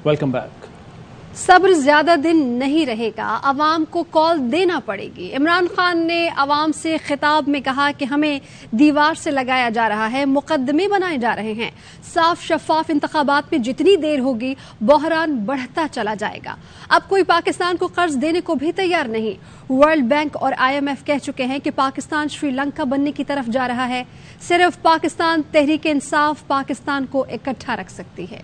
Welcome back. सब्र ज्यादा दिन नहीं रहेगा, अवाम को कॉल देना पड़ेगी। इमरान खान ने अवाम से खिताब में कहा कि हमें दीवार से लगाया जा रहा है, मुकदमे बनाए जा रहे हैं। साफ शफाफ इंतखाबात में जितनी देर होगी बहरान बढ़ता चला जाएगा। अब कोई पाकिस्तान को कर्ज देने को भी तैयार नहीं। वर्ल्ड बैंक और IMF कह चुके हैं कि पाकिस्तान श्रीलंका बनने की तरफ जा रहा है। सिर्फ पाकिस्तान तहरीक इंसाफ पाकिस्तान को इकट्ठा रख सकती है।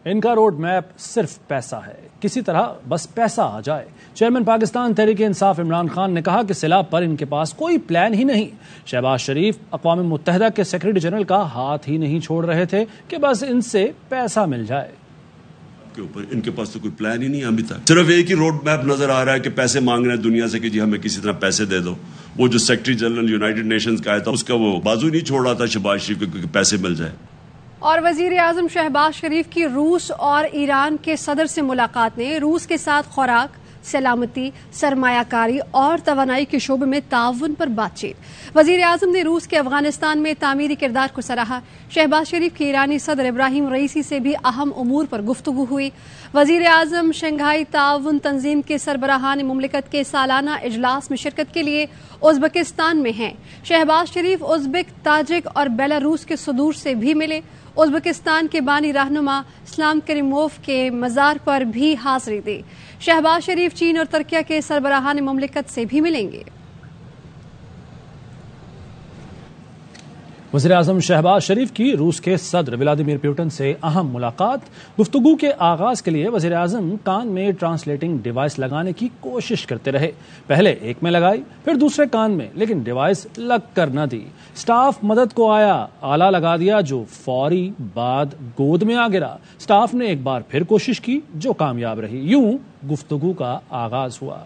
इनका रोड मैप सिर्फ पैसा है, किसी तरह बस पैसा आ जाए। चेयरमैन पाकिस्तान तहरीक इंसाफ इमरान खान ने कहा कि सैलाब पर इनके पास कोई प्लान ही नहीं। शहबाज शरीफ अक़वाम मुत्तहिदा के सेक्रेटरी जनरल का हाथ ही नहीं छोड़ रहे थे कि बस इनसे पैसा मिल जाए। के ऊपर इनके पास तो कोई प्लान ही नहीं है अभी तक। सिर्फ एक ही रोड मैप नजर आ रहा है कि पैसे मांग रहे हैं दुनिया से कि जी हमें किसी तरह पैसे दे दो। वो जो सेक्रेटरी जनरल यूनाइटेड नेशंस का आया था उसका वो बाजू नहीं छोड़ रहा था शहबाज शरीफ को कि पैसे मिल जाए। और वजीर आजम शहबाज शरीफ की रूस और ईरान के सदर से मुलाकात ने रूस के साथ खुराक, सलामती, सरमायाकारी और तवानाई के शोबे में ताउन पर बातचीत। वजीर आजम ने रूस के अफगानिस्तान में तामीरी किरदार को सराहा। शहबाज शरीफ की ईरानी सदर इब्राहिम रईसी से भी अहम उमूर पर गुफ्तगू हुई। वजीर आजम शंघाई ताउन तंजीम के सरबराहान मुमलिकत के सालाना इजलास में शिरकत के लिए उज़्बेकिस्तान में हैं। शहबाज शरीफ उज़्बेक, ताजिक और बेलारूस के सदूर से भी मिले। उज़्बेकिस्तान के बानी रहनुमा इस्लाम करीमोव के मज़ार पर भी हाज़िरी दी। शहबाज शरीफ चीन और तुर्किया के सरबराहान मुमलिकत से भी मिलेंगे। वज़ीर-ए-आज़म शहबाज शरीफ की रूस के सदर व्लादिमीर पुतिन से अहम मुलाकात। गुफ्तगू के आगाज के लिए वज़ीर-ए-आज़म कान में ट्रांसलेटिंग डिवाइस लगाने की कोशिश करते रहे। पहले एक में लगाई, फिर दूसरे कान में, लेकिन डिवाइस लग कर न दी। स्टाफ मदद को आया, आला लगा दिया जो फौरी बाद गोद में आ गिरा। स्टाफ ने एक बार फिर कोशिश की जो कामयाब रही। यूं गुफ्तगू का आगाज हुआ।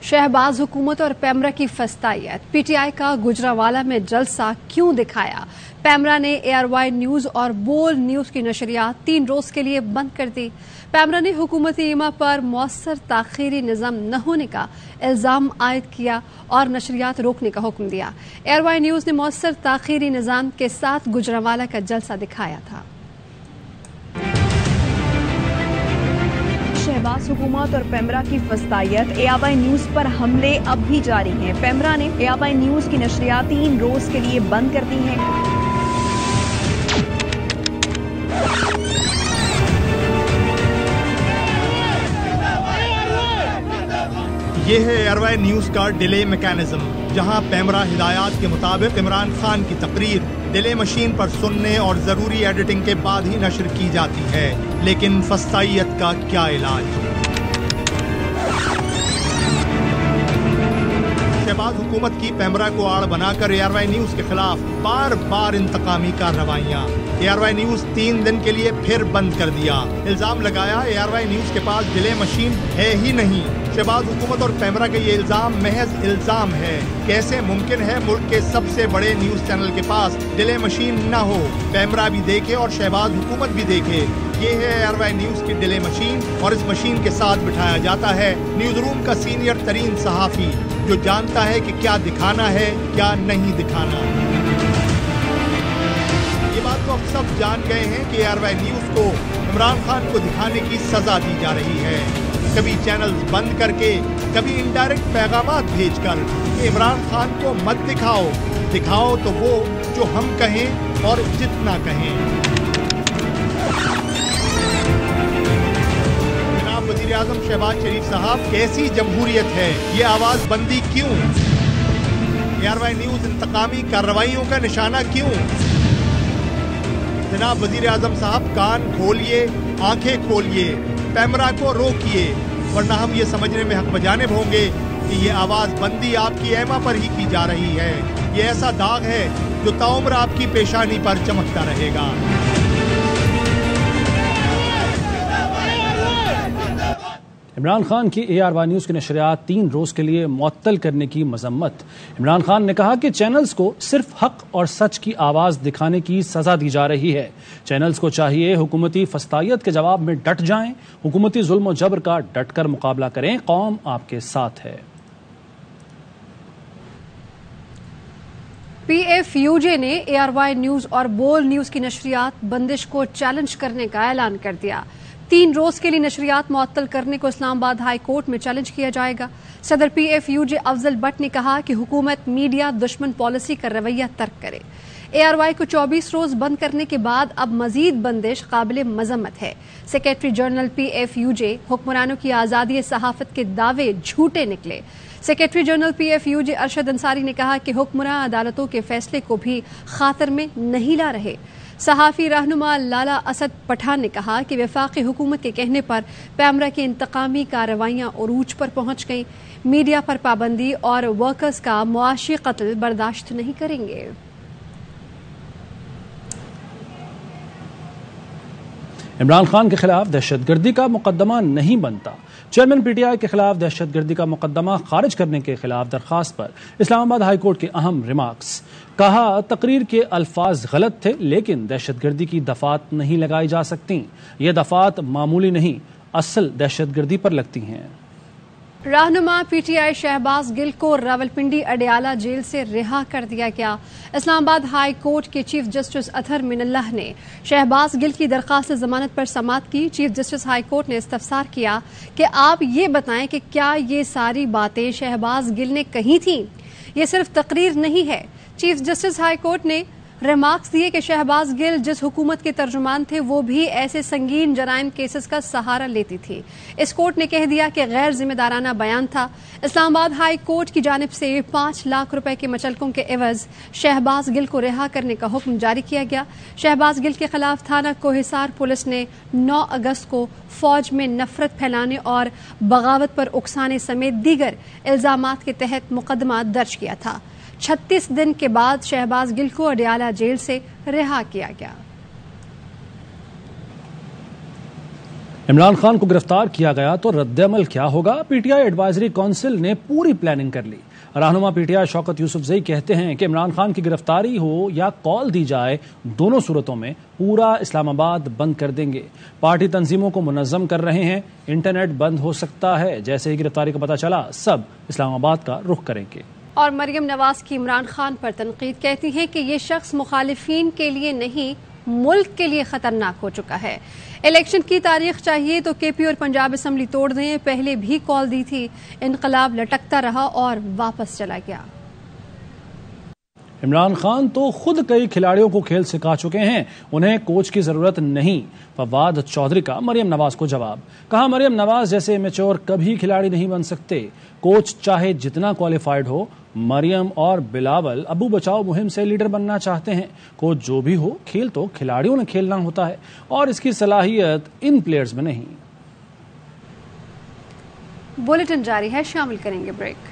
शहबाज हुकूमत और पैमरा की फस्तायत। PTI का गुजरावाला में जलसा क्यों दिखाया? पैमरा ने ARY न्यूज और बोल न्यूज की नशरियात 3 रोज के लिए बंद कर दी। पैमरा ने हुकूमती ईमा पर मौसर ताखीरी निज़ाम न होने का इल्जाम आयद किया और नशरियात रोकने का हुक्म दिया। ARY न्यूज ने मौसर ताखीरी निज़ाम के साथ गुजरावाला का जलसा दिखाया था। शहबाज हुकूमत और पैमरा की फस्तायत। ARY न्यूज पर हमले अब भी जारी हैं। पैमरा ने ARY न्यूज की नशरियात 3 रोज के लिए बंद कर दी हैं। ये है ARY न्यूज का डिले मैकेनिज्म, जहां पैमरा हिदायत के मुताबिक इमरान खान की तकरीर डिले मशीन पर सुनने और जरूरी एडिटिंग के बाद ही नशर की जाती है। लेकिन फस्तायत का क्या इलाज? शहबाज हुकूमत की पैमरा को आड़ बनाकर ARY न्यूज के खिलाफ बार बार इंतकामी कार्रवाइयां। ARY न्यूज 3 दिन के लिए फिर बंद कर दिया। इल्जाम लगाया ARY न्यूज के पास डिले मशीन है ही नहीं। शहबाज हुकूमत और पैमरा का ये इल्जाम महज इल्जाम है। कैसे मुमकिन है मुल्क के सबसे बड़े न्यूज चैनल के पास डिले मशीन न हो? पैमरा भी देखे और शहबाज हुकूमत भी देखे। ये है ARY न्यूज की डिले मशीन और इस मशीन के साथ बिठाया जाता है न्यूज रूम का सीनियर तरीन सहाफी, जो जानता है कि क्या दिखाना है क्या नहीं दिखाना। ये बात तो अब सब जान गए हैं कि ARY न्यूज को इमरान खान को दिखाने की सजा दी जा रही है। कभी चैनल्स बंद करके, कभी इनडायरेक्ट पैगामात भेजकर कि इमरान खान को मत दिखाओ, दिखाओ तो वो जो हम कहें और जितना कहें। जनाब वजीर आजम शहबाज शरीफ साहब, कैसी जमहूरियत है? ये आवाज बंदी क्यों? ARY न्यूज इंतकामी कार्रवाइयों का निशाना क्यों? जनाब वजीर आजम साहब, कान खोलिए, आंखें खोलिए, पैमरा को रोकिए, वरना हम ये समझने में हक बजानिब होंगे कि ये आवाज बंदी आपकी ऐमा पर ही की जा रही है। ये ऐसा दाग है जो ताउम्र आपकी पेशानी पर चमकता रहेगा। عمران خان کی ARY نیوز کی نشریات 3 روز کے لیے معطل کرنے کی مذمت۔ عمران خان نے کہا کہ چینلز کو صرف حق اور سچ کی آواز دکھانے کی سزا دی جا رہی ہے۔ چینلز کو چاہیے حکومتی فسطائیت کے جواب میں ڈٹ جائیں، حکومتی ظلم و جبر کا ڈٹ کر مقابلہ کریں، قوم آپ کے ساتھ ہے۔ PFUJ نے ARY نیوز اور بول نیوز کی نشریات بندش کو چیلنج کرنے کا اعلان کر دیا۔ 3 روز کے لیے نشریات معطل کرنے کو اسلام آباد ہائی کورٹ میں چیلنج کیا جائے گا۔ صدر PFUJ افضل بٹ نے کہا کہ حکومت میڈیا دشمن پالیسی کا رویہ ترک کرے۔ ARY کو 24 روز بند کرنے کے بعد اب مزید بندش قابل مذمت ہے۔ سیکریٹری جنرل PFUJ حکمرانوں کی آزادی صحافت کے دعوے جھوٹے نکلے۔ Secretary general PFUJ Arshad Ansari نے کہا کہ حکمراں عدالتوں کے فیصلے کو بھی خاطر میں نہیں لا رہے۔ صحافی رہنما لالا اسد پٹھان نے کہا کہ وفاقی حکومت کے کہنے پر پیمرا کی انتقامی کارروائیاں عروج پر پہنچ گئیں، میڈیا پر پابندی اور ورکرز کا معاشی قتل برداشت نہیں کریں گے۔ عمران خان کے خلاف دہشت گردی کا مقدمہ نہیں بنتا۔ چیئرمین PTI کے خلاف دہشت گردی کا مقدمہ خارج کرنے کے خلاف درخواست پر اسلام آباد ہائی کورٹ کے اہم ریمارکس۔ کہا تقریر کے الفاظ غلط تھے لیکن دہشت گردی کی دفعات نہیں لگائی جا سکتی، یہ دفعات معمولی نہیں، اصل دہشت گردی پر لگتی ہیں۔ رہنما PTI شہباز گل کو راولپنڈی اڈیالہ جیل سے رہا کر دیا گیا۔ اسلام آباد ہائی کورٹ کے چیف جسٹس اطہر من اللہ نے شہباز گل کی درخواست ضمانت پر سماعت کی۔ چیف جسٹس ہائی کورٹ نے استفسار کیا کہ آپ یہ بتائیں کہ کیا یہ ساری باتیں شہباز گل نے کہی تھیں؟ یہ صرف تقریر نہیں ہے۔ چیف جسٹس ہائی کورٹ نے ریمارکس دیے کہ شہباز گل جس حکومت کے ترجمان تھے وہ بھی ایسے سنگین جرائم کیسز کا سہارا لیتی تھی۔ اس کورٹ نے کہہ دیا کہ غیر ذمہ دارانہ بیان تھا۔ اسلام آباد ہائی کورٹ کی جانب سے 5 لاکھ روپے کے مچلکوں کے عوض شہباز گل کو رہا کرنے کا حکم جاری کیا گیا۔ شہباز گل کے خلاف تھانہ کوہسار پولیس نے 9 اگست کو فوج میں نفرت پھیلانے اور بغاوت پر اکسانے سمیت دیگر الزامات کے تحت مقدمہ درج کیا تھا۔ 36 دن کے بعد شہباز گل کو اڈیالہ جیل سے رہا کیا گیا۔ عمران خان کو گرفتار کیا گیا تو رد عمل کیا ہوگا؟ PTI ایڈوائزری کونسل نے پوری پلاننگ کر لی۔ رہنما PTI شوکت یوسف زئی کہتے ہیں کہ عمران خان کی گرفتاری ہو یا کال دی جائے، دونوں صورتوں میں پورا اسلام آباد بند کر دیں گے۔ پارٹی تنظیموں کو منظم کر رہے ہیں، انٹرنیٹ بند ہو سکتا ہے، جیسے ہی گرفتاری کا پتہ چلا سب اسلام آباد کا رخ کریں گے۔ اور مریم نواز کی عمران خان پر تنقید، کہتی ہیں کہ یہ شخص مخالفین کے لیے نہیں ملک کے لیے خطرناک ہو چکا ہے۔ الیکشن کی تاریخ چاہیے تو KP اور پنجاب اسمبلی توڑ دیں، پہلے بھی کال دی تھی، انقلاب لٹکتا رہا اور واپس چلا گیا۔ عمران خان تو خود کئی کھلاڑیوں کو کھیل سکھا چکے ہیں، انہیں کوچ کی ضرورت نہیں۔ فواد چودھری کا مریم نواز کو جواب، کہا مریم نواز جیسے میچور کبھی کھلاڑی نہیں بن سکتے، کوچ چاہے جتنا کوالیفائڈ ہو۔ مریم اور بلاول ابو بچاؤ مہم سے لیڈر بننا چاہتے ہیں، کوچ جو بھی ہو، کھیل تو کھلاڑیوں نے کھیلنا ہوتا ہے اور اس کی صلاحیت ان پلیئرز میں نہیں۔ بلیٹن جاری ہے، شامل کریں گے بریک۔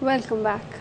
Welcome back.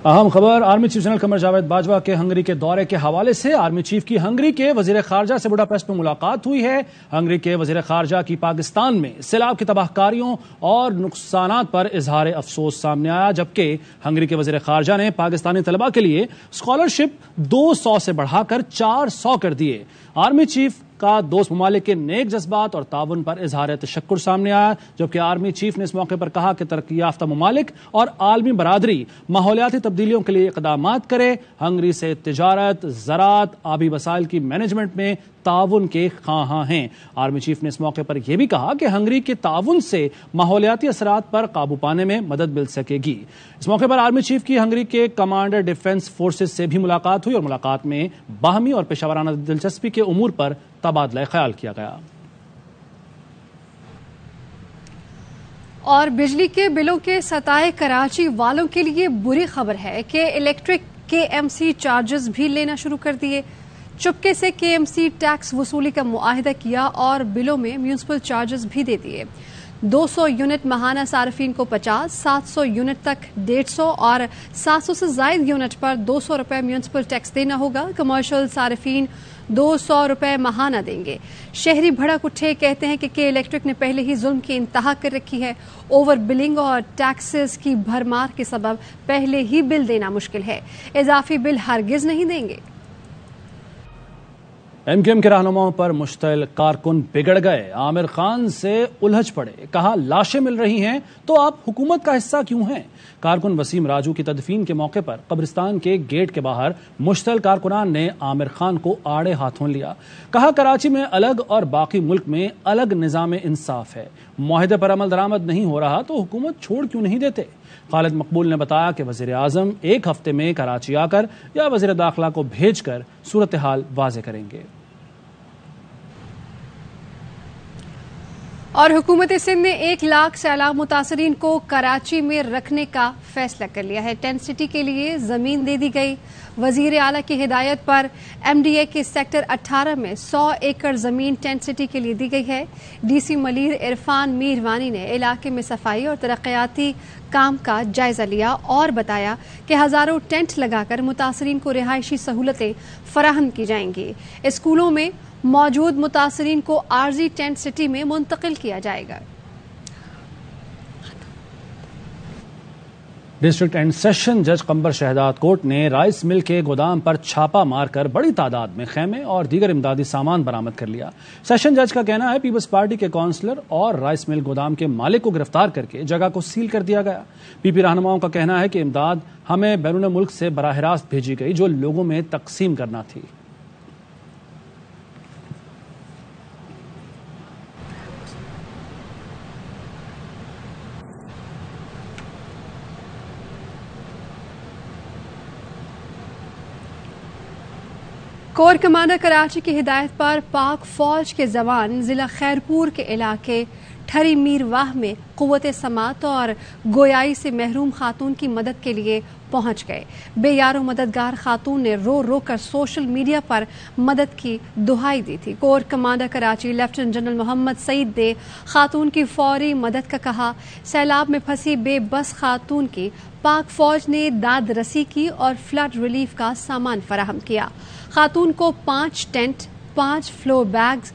اہم خبر army chief general Qamar Javed Bajwa کے ہنگری کے دورے کے حوالے سے آرمی چیف کی ہنگری کے وزیر خارجہ سے بڈاپیسٹ میں ملاقات ہوئی ہے۔ ہنگری کے وزیر خارجہ کی پاکستان میں سیلاب کی تباہ کاریوں اور نقصانات پر اظہار افسوس سامنے آیا، جبکہ ہنگری کے وزیر خارجہ نے پاکستانی طلباء کے لیے اسکالرشپ 200 سے بڑھا کر 400 کر دیے۔ آرمی چیف کا دوست ممالک کے نیک جذبات اور تعاون پر اظہار تشکر سامنے آیا، جبکہ آرمی چیف نے اس موقع پر کہا کہ ترقی یافتہ ممالک اور عالمی برادری ماحولیاتی تبدیلیوں کے لیے اقدامات کرے، ہنگری سے تجارت، زراعت، آبی وسائل کی مینجمنٹ میں تعاون کے خواہاں ہیں۔ آرمی چیف نے اس موقع پر یہ بھی کہا کہ ہنگری کے تعاون سے ماحولیاتی اثرات پر قابو پانے میں مدد مل سکے گی۔ اس موقع پر آرمی چیف کی ہنگری کے کمانڈر ڈیفنس فورسز سے بھی ملاقات ہوئی اور ملاقات میں باہمی اور پیشہ ورانہ دلچسپی کے امور پر تبادلہ خیال کیا گیا۔ اور بجلی کے بلوں کے ستائے کراچی والوں کے لیے بری خبر ہے کہ الیکٹرک KMC چارجز بھی لینا شروع کر دیے۔ چپکے سے KMC ٹیکس وصولی کا معاہدہ کیا اور بلوں میں میونسپل چارجز بھی دے دیے۔ 200 यूनिट माहाना सार्फिन को 50, 700 यूनिट तक 150 और 700 से ज्यादा यूनिट पर 200 रुपए म्यूनिसिपल टैक्स देना होगा। कमर्शियल सार्फिन 200 रुपए माहाना देंगे। शहरी भड़क उठे, कहते हैं कि के इलेक्ट्रिक ने पहले ही जुल्म की इंतहा कर रखी है। ओवर बिलिंग और टैक्सेस की भरमार के सबब पहले ही बिल देना मुश्किल है, इजाफी बिल हरगिज नहीं देंगे। एमक्यूएम के रहनुमाओं पर मुश्तल कारकुन बिगड़ गए, आमिर खान से उलझ पड़े, कहा लाशें मिल रही हैं तो आप हुकूमत का हिस्सा क्यों हैं। कारकुन वसीम राजू की तदफीन के मौके पर कब्रिस्तान के गेट के बाहर मुश्तल कारकुनान ने आमिर खान को आड़े हाथों लिया, कहा कराची में अलग और बाकी मुल्क में अलग निज़ाम इंसाफ है, मुआहदे पर अमल दरामद नहीं हो रहा तो हुकूमत छोड़ क्यों नहीं देते। खालिद मकबूल ने बताया कि वज़ीर आज़म एक हफ्ते में कराची आकर या वज़ीर दाखिला को भेजकर सूरत हाल वाज़े करेंगे। और हुकूमत सिंध ने 1 लाख सैलाब मुतासरीन को कराची में रखने का फैसला कर लिया है। टेंट सिटी के लिए जमीन दे दी गई। वजीर आला की हिदायत पर MDA के सेक्टर 18 में 100 एकड़ जमीन टेंट सिटी के लिए दी गई है। DC मलिर इरफान मीरवानी ने इलाके में सफाई और तरक्याती काम का जायजा लिया और बताया कि हजारों टेंट लगाकर मुतासरीन को रिहायशी सहूलतें फराहम की जाएंगी। स्कूलों में मौजूद मुतासरीन को आरजी टेंट सिटी में मुंतकिल किया जाएगा। डिस्ट्रिक्ट एंड सेशन जज कंबर शहजाद कोर्ट ने राइस मिल के गोदाम पर छापा मारकर बड़ी तादाद में खेमे और दीगर इमदादी सामान बरामद कर लिया। सेशन जज का कहना है पीपल्स पार्टी के काउंसलर और राइस मिल गोदाम के मालिक को गिरफ्तार करके जगह को सील कर दिया गया। पीपी रहनुमाओं का कहना है कि इमदाद हमें बैरून मुल्क से बराह रास्त भेजी गई जो लोगों में तकसीम करना थी। कोर कमांडर कराची की हिदायत पर पाक फौज के जवान जिला खैरपुर के इलाके ठरी मीरवाह में कुव्वत समात और गोयाई से महरूम खातून की मदद के लिए पहुंच गए। बेयारो मददगार खातून ने रो रो कर सोशल मीडिया पर मदद की दुहाई दी थी। Core commander Karachi lieutenant general Mohammad Saeed ने खातून की फौरी मदद का कहा। सैलाब में फंसी बेबस खातून की पाक फौज ने दाद रसी की और फ्लड रिलीफ का सामान फराहम किया। खातून को 5 टेंट, 5 फ्लोर बैग्स,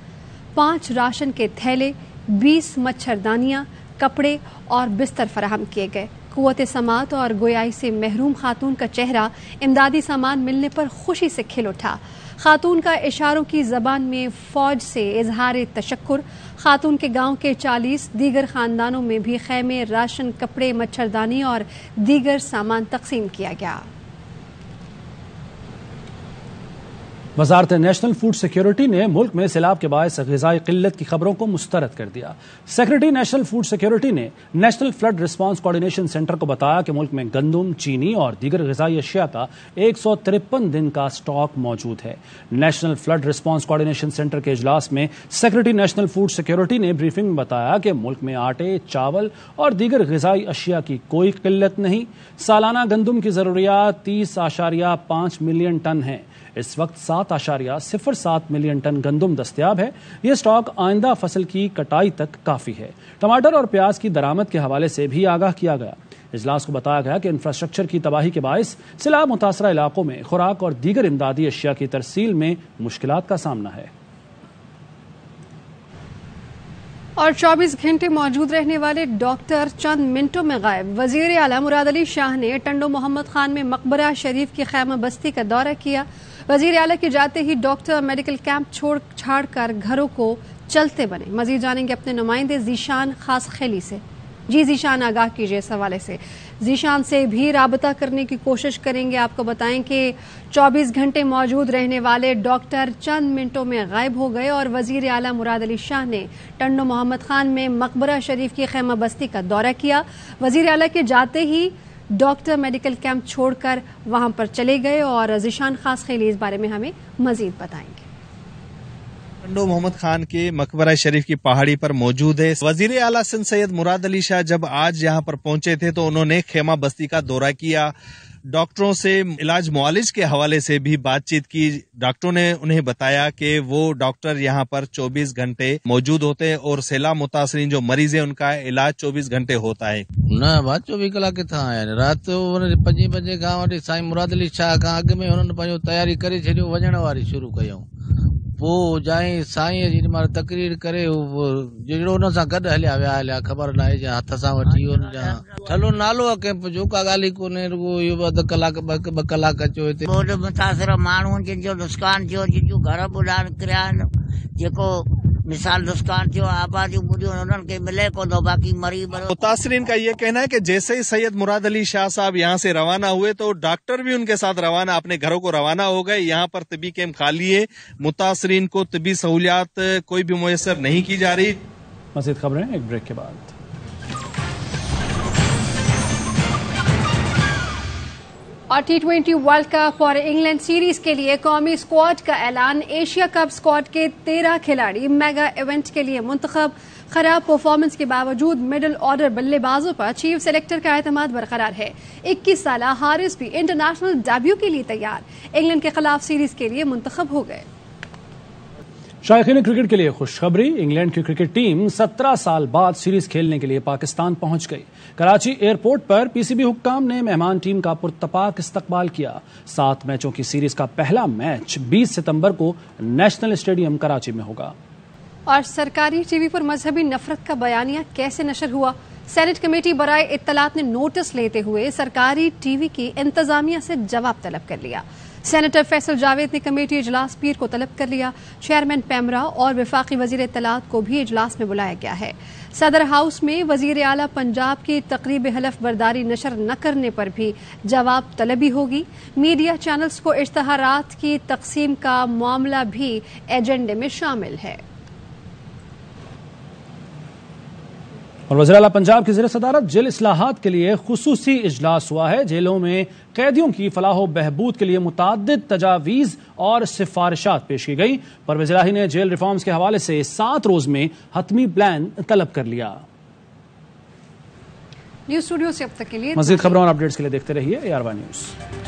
5 राशन के थैले, 20 मच्छरदानियां, कपड़े और बिस्तर फराहम किए गए। कुव्वत समात और गोयाई से महरूम खातून का चेहरा इमदादी सामान मिलने पर खुशी से खिल उठा। खातून का इशारों की जबान में फौज से इजहार तशक्कुर। खातून के गांव के 40 दीगर खानदानों में भी खैमे, राशन, कपड़े, मच्छरदानी और दीगर सामान तकसीम किया गया। वजारत नेशनल फूड सिक्योरिटी ने मुल्क में सैलाब के बायस ग़िज़ाई क़िल्लत की खबरों को मुस्तरद कर दिया। सेक्रेटरी नेशनल फूड सिक्योरिटी ने national flood response coordination centre को बताया कि मुल्क में गंदम, चीनी और दीगर ग़िज़ाई अशिया का 153 दिन का स्टॉक मौजूद है। National flood response coordination centre के इजलास में सेक्रेटरी नेशनल फूड सिक्योरिटी ने ब्रीफिंग में बताया कि मुल्क में आटे, चावल और दीगर ग़िज़ाई अशिया की कोई क़िल्लत नहीं। सालाना गंदम की ज़रूरियात 30.5 मिलियन टन है। इस वक्त 7.07 मिलियन टन गंदम दस्तयाब है। यह स्टॉक आइंदा फसल की कटाई तक काफी है। टमाटर और प्याज की दरामद के हवाले से भी आगाह किया गया। इजलास को बताया गया कि इंफ्रास्ट्रक्चर की तबाही के बायस सैलाब मुतासरा इलाकों में खुराक और दीगर इमदादी अशिया की तरसील में मुश्किलात का सामना है। और 24 घंटे मौजूद रहने वाले डॉक्टर चंद मिनटों में गायब। वजीर आला मुराद अली शाह ने टंडो मोहम्मद खान में मकबरा शरीफ की खैमा बस्ती का दौरा किया। वजीर आला के जाते ही डॉक्टर मेडिकल कैंप छाड़ कर घरों को चलते बने। मजीद जानेंगे अपने नुमाइंदे जीशान खास खेली से। जी जीशान, आगाह कीजिए इस हवाले से। जीशान से भी राबता करने की कोशिश करेंगे। आपको बताएं कि 24 घंटे मौजूद रहने वाले डॉक्टर चंद मिनटों में गायब हो गए और वजीर आला मुराद अली शाह ने टंडो मोहम्मद खान में मकबरा शरीफ की खैमा बस्ती का दौरा किया। वजीर आला के जाते ही डॉक्टर मेडिकल कैंप छोड़कर वहां पर चले गए और जीशान खास खेली इस बारे में हमें मजीद बताएंगे। کنڈو محمد خان کے مقبرہ شریف کی پہاڑی پر موجود ہے. وزیر اعلیٰ سندھ سید مراد علی شاہ جب آج یہاں پر پہنچے تھے تو انہوں نے خیمہ بستی کا دورہ کیا, ڈاکٹروں سے علاج معالج کے حوالے سے بھی بات چیت کی. ڈاکٹروں نے انہیں بتایا کہ وہ ڈاکٹر یہاں پر 24 گھنٹے موجود ہوتے ہیں اور سیلاب متاثرین جو مریض ہیں ان کا علاج 24 گھنٹے ہوتا ہے. نہ بات 24 کلاک تھا رات 5 بجے کھان سائیں مراد علی شاہ کا اگ میں انہوں نے تیاری کرے چھڑیو وجن واری شروع کیوں. وہ جائیں سائیں جی مار تقریر کرے جڑو ان سے گڈ ہلیا خبر نہ ہے ہاتھ سے وٹھی ٹھلو نالو کیمپ جو کا گالی کو رگو ادھ کلاک 2 کلاک اچو ہتے. بہت متاثر مانو جن جو نقصان تھو جو گھر بلان کریا جو مثال نقصان تھو آبادی بڑھیوں انہوں کے ملے کو دو باقی مری برو. متاثرین کا یہ کہنا ہے کہ جیسے ہی سید مراد علی شاہ صاحب یہاں سے روانہ ہوئے تو ڈاکٹر بھی ان کے ساتھ روانہ اپنے گھروں کو روانہ ہو گئے. یہاں پر طبی کیمپ خالی ہے, متاثرین کو طبی سہولیات کوئی بھی میسر نہیں کی جا رہی. مزید خبریں ایک بریک کے بعد. اور T20 ورلڈ کپ اور انگلینڈ سیریز کے لیے قومی اسکواڈ کا اعلان. ایشیا کپ اسکواڈ کے 13 کھلاڑی میگا ایونٹ کے لیے منتخب. خراب پرفارمنس کے باوجود مڈل آرڈر بلے بازوں پر چیف سلیکٹر کا اعتماد برقرار ہے. 21 سالہ حارث بھی انٹرنیشنل ڈیبیو کے لیے تیار. انگلینڈ کے خلاف سیریز کے لیے منتخب ہو گئے. شائقین کرکٹ کے لیے خوشخبری, انگلینڈ کی کرکٹ ٹیم 17 سال بعد سیریز کھیلنے کے لیے پاکستان پہنچ گئی. کراچی ایئرپورٹ پر پی سی بی حکام نے مہمان ٹیم کا پرتپاک استقبال کیا. 7 میچوں کی سیریز کا پہلا میچ 20 ستمبر کو نیشنل اسٹیڈیم کراچی میں ہوگا. اور سرکاری ٹی وی پر مذہبی نفرت کا بیانیہ کیسے نشر ہوا؟ سینٹ کمیٹی برائے اطلاعات نے نوٹس لیتے ہوئے سرکاری ٹی وی کی انتظامیہ سے جواب طلب کر لیا. سینیٹر فیصل جاوید نے کمیٹی اجلاس پیر کو طلب کر لیا. چیئرمین پیمرا اور وفاقی وزیر اطلاعات کو بھی اجلاس میں بلایا گیا ہے. صدر ہاؤس میں وزیر اعلیٰ پنجاب کی تقریب حلف برداری نشر نہ کرنے پر بھی جواب طلبی ہوگی. میڈیا چینلز کو اشتہارات کی تقسیم کا معاملہ بھی ایجنڈے میں شامل ہے. اور وزیر اعلیٰ پنجاب کی زیر صدارت جیل اصلاحات کے لیے خصوصی اجلاس ہوا ہے. جیلوں میں قیدیوں کی فلاح و بہبود کے لیے متعدد تجاویز اور سفارشات پیش کی گئی. پرویز الہی نے جیل ریفارمز کے حوالے سے 7 روز میں حتمی پلان طلب کر لیا. نیوز اسٹوڈیو سے اب تک کے لیے مزید خبروں اور اپڈیٹس کے لیے دیکھتے رہیے AR1 نیوز.